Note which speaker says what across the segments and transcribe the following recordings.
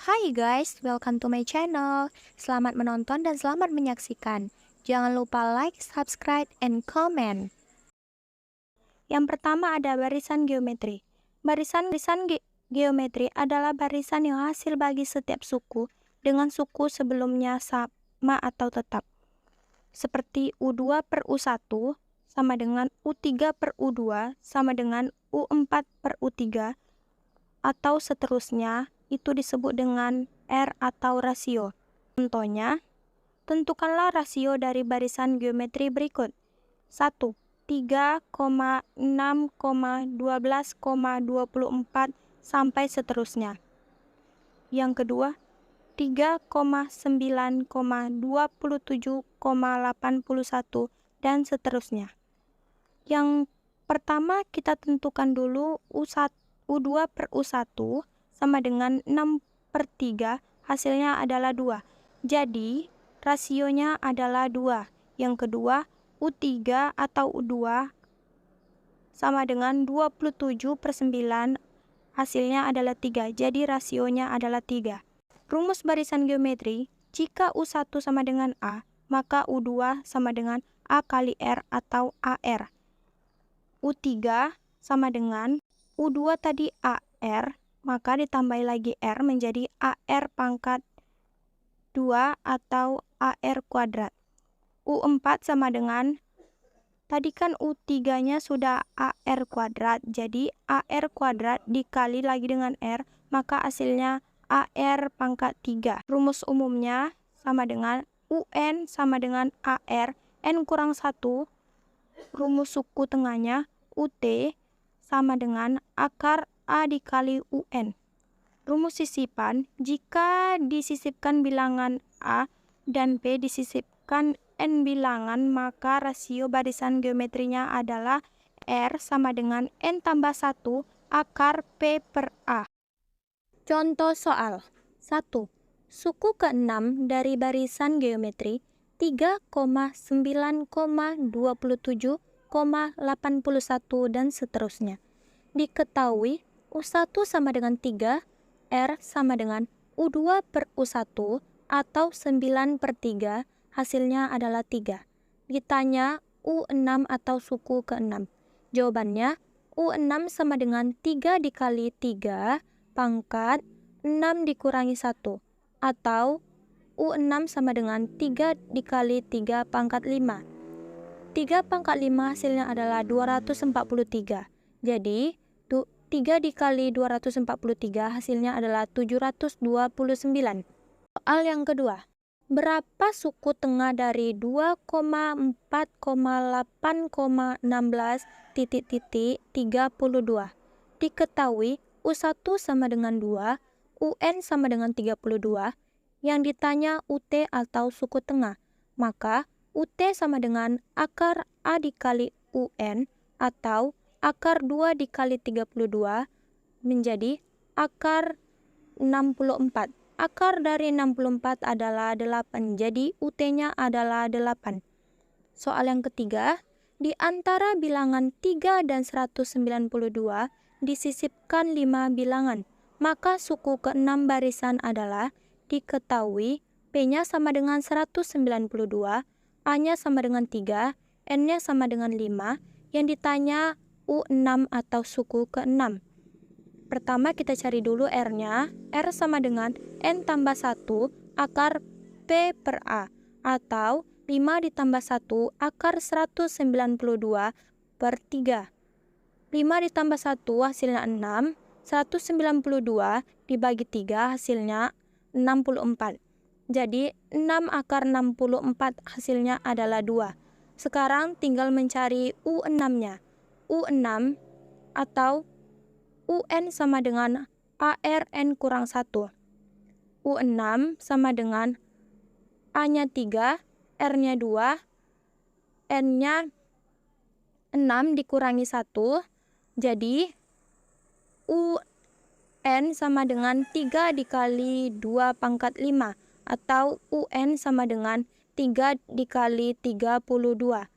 Speaker 1: Hai guys, welcome to my channel. Selamat menonton dan selamat menyaksikan. Jangan lupa like, subscribe, and comment. Yang pertama ada barisan geometri. Barisan geometri adalah barisan yang hasil bagi setiap suku dengan suku sebelumnya sama atau tetap. Seperti U2 per U1 sama dengan U3 per U2 sama dengan U4 per U3 atau seterusnya. Itu disebut dengan R atau rasio. Contohnya, tentukanlah rasio dari barisan geometri berikut. 1. 3,6,12,24 sampai seterusnya. Yang kedua, 3,9,27,81 dan seterusnya. Yang pertama kita tentukan dulu U2 per U1 sama dengan 6/3, hasilnya adalah 2. Jadi, rasionya adalah 2. Yang kedua, U3 atau U2 sama dengan 27/9, hasilnya adalah 3. Jadi, rasionya adalah 3. Rumus barisan geometri, jika U1 sama dengan A, maka U2 sama dengan A kali R atau AR. U3 sama dengan U2 tadi AR, maka ditambah lagi R menjadi AR pangkat 2 atau AR kuadrat. U4 sama dengan, tadi kan U3-nya sudah AR kuadrat, jadi AR kuadrat dikali lagi dengan R, maka hasilnya AR pangkat 3. Rumus umumnya sama dengan UN sama dengan AR, N kurang 1, rumus suku tengahnya UT sama dengan akar A dikali UN. Rumus sisipan, jika disisipkan bilangan A dan B disisipkan N bilangan, maka rasio barisan geometrinya adalah R sama dengan N tambah 1 akar P per A. Contoh soal 1. Suku ke-6 dari barisan geometri 3,9,27,81 dan seterusnya. Diketahui U1 sama dengan 3, R sama dengan U2 per U1 atau 9/3, hasilnya adalah 3. Ditanya U6 atau suku ke-6. Jawabannya U6 sama dengan 3 dikali 3 pangkat 6 dikurangi 1, atau U6 sama dengan 3 dikali 3 pangkat 5. 3 pangkat 5 hasilnya adalah 243. Jadi, 3 dikali 243 hasilnya adalah 729. Soal yang kedua. Berapa suku tengah dari 2,4,8,16 ... Diketahui U1 sama dengan 2, UN sama dengan 32. Yang ditanya UT atau suku tengah. Maka UT sama dengan akar A dikali UN atau akar 2 dikali 32 menjadi akar 64. Akar dari 64 adalah 8, jadi UT-nya adalah 8. Soal yang ketiga, di antara bilangan 3 dan 192 disisipkan 5 bilangan, maka suku ke-6 barisan adalah diketahui P-nya sama dengan 192, A-nya sama dengan 3, N-nya sama dengan 5, yang ditanya U6 atau suku ke-6. Pertama kita cari dulu R-nya. R sama dengan N tambah 1 akar P per A, atau 5 ditambah 1 akar 192 per 3. 5 ditambah 1 hasilnya 6. 192 dibagi 3 hasilnya 64. Jadi 6 akar 64 hasilnya adalah 2. Sekarang tinggal mencari U6-nya. U6 atau UN sama dengan ARN kurang 1. U6 sama dengan A-nya 3, R-nya 2, N-nya 6 dikurangi 1. Jadi UN sama dengan 3 dikali 2 pangkat 5, atau UN sama dengan 3 dikali 32.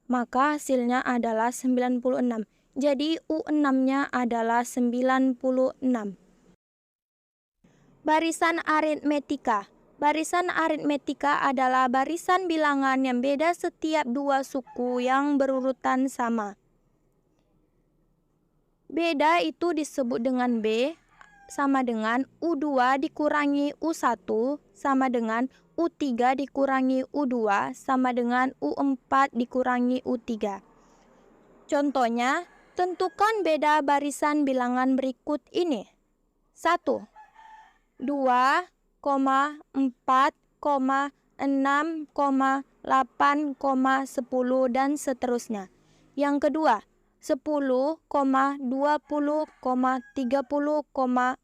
Speaker 1: Maka hasilnya adalah 96. Jadi U6-nya adalah 96. Barisan aritmetika. Barisan aritmetika adalah barisan bilangan yang beda setiap dua suku yang berurutan sama. Beda itu disebut dengan B sama dengan U2 dikurangi U1 sama dengan U3 dikurangi U2 sama dengan U4 dikurangi U3. Contohnya, tentukan beda barisan bilangan berikut ini. 1, 2, 4, 6, 8, 10 dan seterusnya. Yang kedua, 10, 20, 30,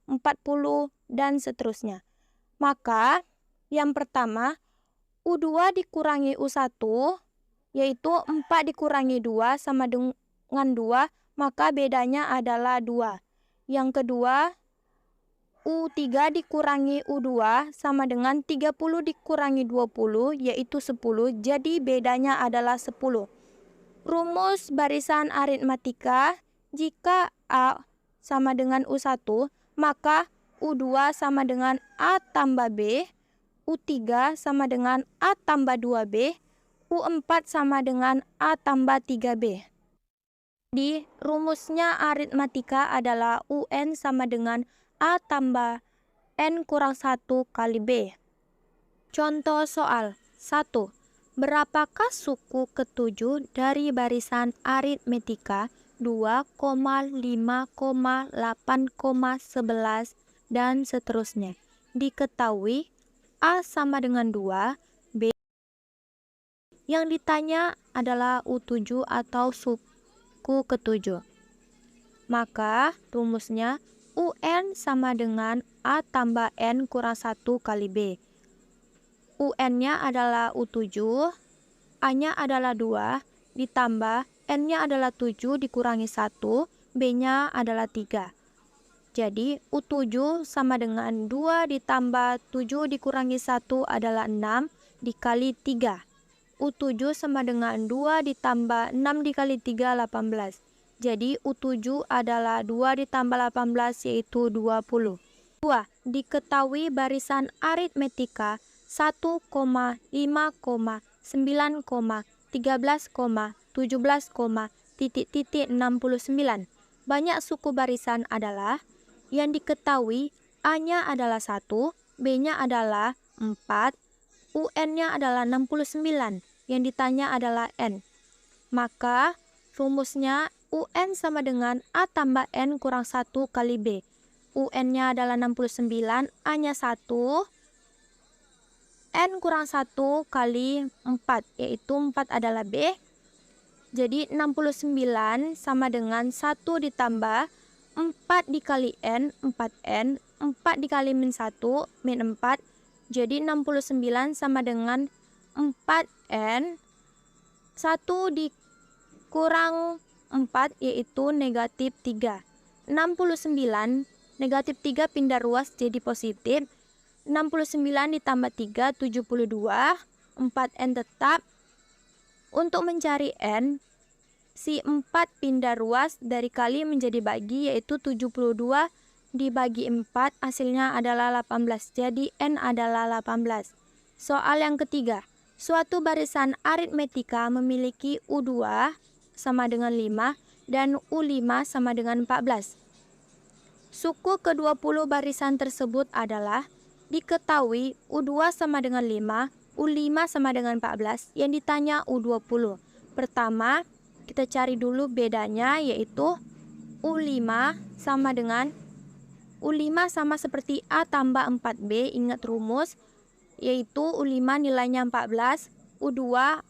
Speaker 1: 40 dan seterusnya. Maka yang pertama, U2 dikurangi U1 yaitu 4 dikurangi 2 sama dengan 2, maka bedanya adalah 2. Yang kedua, U3 dikurangi U2 sama dengan 30 dikurangi 20 yaitu 10, jadi bedanya adalah 10. Rumus barisan aritmatika, jika A sama dengan U1, maka U2 sama dengan A tambah B, U3 sama dengan A tambah 2B, U4 sama dengan A tambah 3B. Di rumusnya aritmatika adalah UN sama dengan A tambah N kurang 1 kali B. Contoh soal 1. Berapakah suku ketujuh dari barisan aritmetika 2, 5, 8, 11 dan seterusnya? Diketahui A sama dengan 2, B. Yang ditanya adalah U7 atau suku ketujuh. Maka rumusnya UN sama dengan A tambah N kurang 1 kali B. UN-nya adalah U7, A-nya adalah 2, ditambah N-nya adalah 7 dikurangi 1, B-nya adalah 3. Jadi U7 sama dengan 2 ditambah 7 dikurangi 1 adalah 6 dikali 3. U7 sama dengan 2 ditambah 6 dikali 3, 18. Jadi U7 adalah 2 ditambah 18 yaitu 20. 2. Diketahui barisan aritmetika 1, 5, 9, 13, 17, 69. Banyak suku barisan adalah yang diketahui A-nya adalah 1, B-nya adalah 4, UN-nya adalah 69, yang ditanya adalah N. Maka rumusnya UN sama dengan A tambah N kurang 1 kali B. UN-nya adalah 69, A-nya 1, N kurang 1 kali 4, yaitu 4 adalah B. Jadi 69 sama dengan 1 ditambah 4 dikali N, 4N, 4 dikali min 1, min 4. Jadi 69 sama dengan 4N, 1 dikurang 4 yaitu negatif 3. 69, negatif 3 pindah ruas jadi positif. 69 ditambah 3, 72, 4N tetap. Untuk mencari N, si 4 pindah ruas dari kali menjadi bagi, yaitu 72 dibagi 4, hasilnya adalah 18. Jadi N adalah 18. Soal yang ketiga, suatu barisan aritmetika memiliki U2 sama dengan 5 dan U5 sama dengan 14. Suku ke-20 barisan tersebut adalah diketahui U2 sama dengan 5, U5 sama dengan 14, yang ditanya U20. Pertama, kita cari dulu bedanya, yaitu U5 sama dengan U5 sama seperti A tambah 4B, ingat rumus, yaitu U5 nilainya 14, U2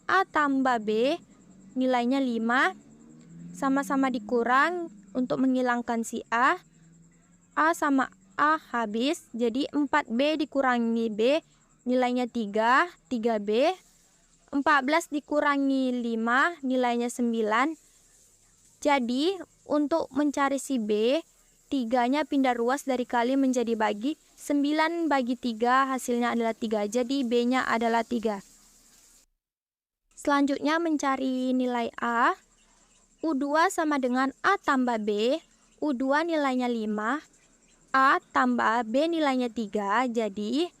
Speaker 1: A tambah B nilainya 5, sama-sama dikurang untuk menghilangkan si A sama A habis, jadi 4B dikurangi B nilainya 3, 3B, 14 dikurangi 5 nilainya 9. Jadi untuk mencari si B, 3-nya pindah ruas dari kali menjadi bagi, 9 bagi 3 hasilnya adalah 3, jadi B-nya adalah 3. Selanjutnya mencari nilai A, U2 sama dengan A tambah B, U2 nilainya 5, A tambah B nilainya 3, jadi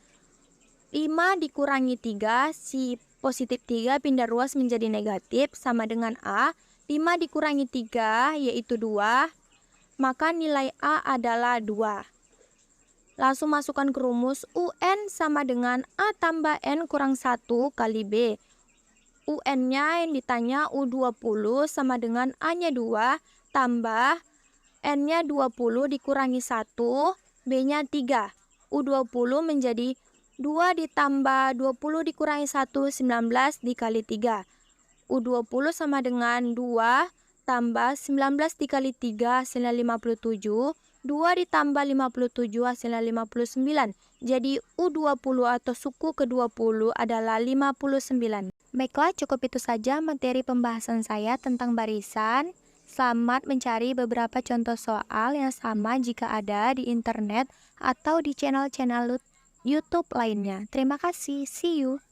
Speaker 1: 5 dikurangi 3, si positif 3 pindah ruas menjadi negatif, sama dengan A. 5 dikurangi 3, yaitu 2, maka nilai A adalah 2. Langsung masukkan ke rumus, UN sama dengan A tambah N kurang 1 kali B. UN-nya yang ditanya U20 sama dengan A-nya 2, tambah N-nya 20 dikurangi 1, B-nya 3. U20 menjadi 2 ditambah 20 dikurangi 1, 19 dikali 3. U20 sama dengan 2 tambah 19 dikali 3 hasilnya 57. 2 ditambah 57 hasilnya 59. Jadi U20 atau suku ke-20 adalah 59. Baiklah, cukup itu saja materi pembahasan saya tentang barisan. Selamat mencari beberapa contoh soal yang sama jika ada di internet atau di channel-channel YouTube lainnya. Terima kasih, see you.